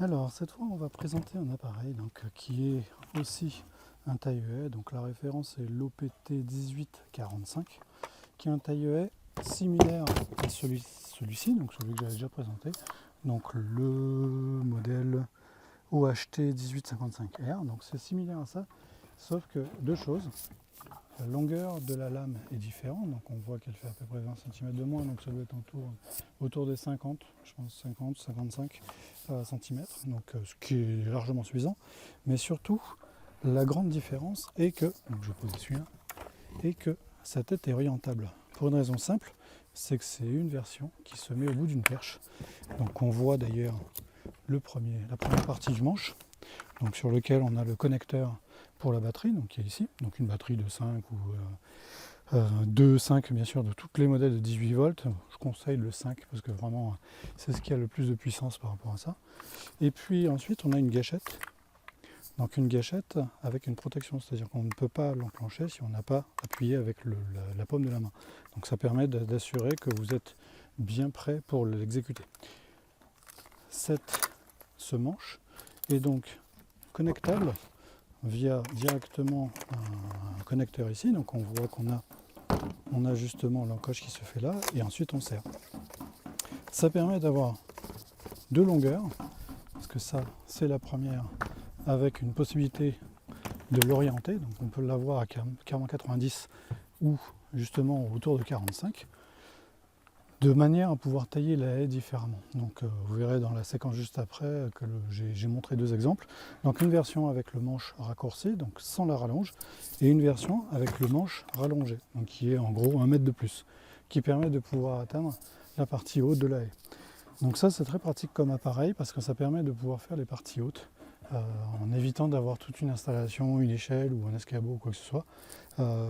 Alors cette fois on va présenter un appareil qui est aussi un taille-haie, donc la référence est l'OPT 1845, qui est un taille-haie similaire à celui-ci, donc celui que j'avais déjà présenté, donc le modèle OHT 1855R, donc c'est similaire à ça, sauf que deux choses. La longueur de la lame est différente, donc on voit qu'elle fait à peu près 20 cm de moins, donc ça doit être autour des 50, je pense 50, 55 cm, donc ce qui est largement suffisant. Mais surtout, la grande différence est que, donc je pose celui-là, est que sa tête est orientable. Pour une raison simple, c'est que c'est une version qui se met au bout d'une perche. Donc on voit d'ailleurs la première partie du manche, donc sur lequel on a le connecteur pour la batterie, donc qui est ici, donc une batterie de 5 ou 2, 5 bien sûr, de tous les modèles de 18 volts. Je conseille le 5 parce que vraiment c'est ce qui a le plus de puissance par rapport à ça. Et puis ensuite on a une gâchette, donc une gâchette avec une protection, c'est-à-dire qu'on ne peut pas l'enclencher si on n'a pas appuyé avec la paume de la main. Donc ça permet d'assurer que vous êtes bien prêt pour l'exécuter. Ce manche est donc connectable via directement un connecteur ici, donc on voit qu'on a justement l'encoche qui se fait là, et ensuite on serre. Ça permet d'avoir deux longueurs, parce que ça c'est la première, avec une possibilité de l'orienter, donc on peut l'avoir à 90 ou justement autour de 45, de manière à pouvoir tailler la haie différemment. Donc vous verrez dans la séquence juste après que j'ai montré deux exemples. Donc une version avec le manche raccourci, donc sans la rallonge, et une version avec le manche rallongé, donc qui est en gros 1 mètre de plus, qui permet de pouvoir atteindre la partie haute de la haie. Donc ça c'est très pratique comme appareil parce que ça permet de pouvoir faire les parties hautes en évitant d'avoir toute une installation, une échelle ou un escabeau ou quoi que ce soit.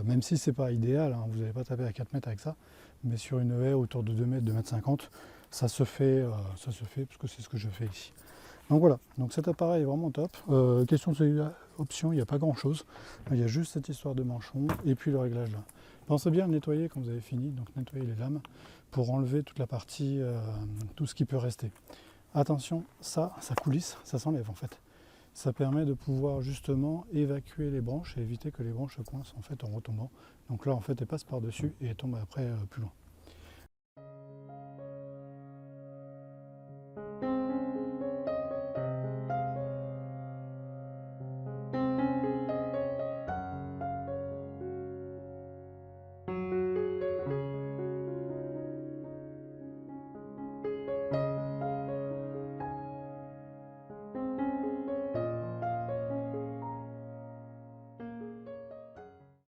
Même si c'est pas idéal, hein, vous n'allez pas taper à 4 mètres avec ça, mais sur une haie autour de 2 mètres, 2 mètres 50, ça se fait parce que c'est ce que je fais ici. Donc voilà, donc cet appareil est vraiment top. Question de option, il n'y a pas grand chose. Il y a juste cette histoire de manchon et puis le réglage là. Pensez bien à le nettoyer quand vous avez fini, donc nettoyer les lames pour enlever toute la partie, tout ce qui peut rester. Attention, ça coulisse, ça s'enlève en fait. Ça permet de pouvoir justement évacuer les branches et éviter que les branches se coincent en fait en retombant. Donc là en fait elles passent par dessus et elles tombent après plus loin.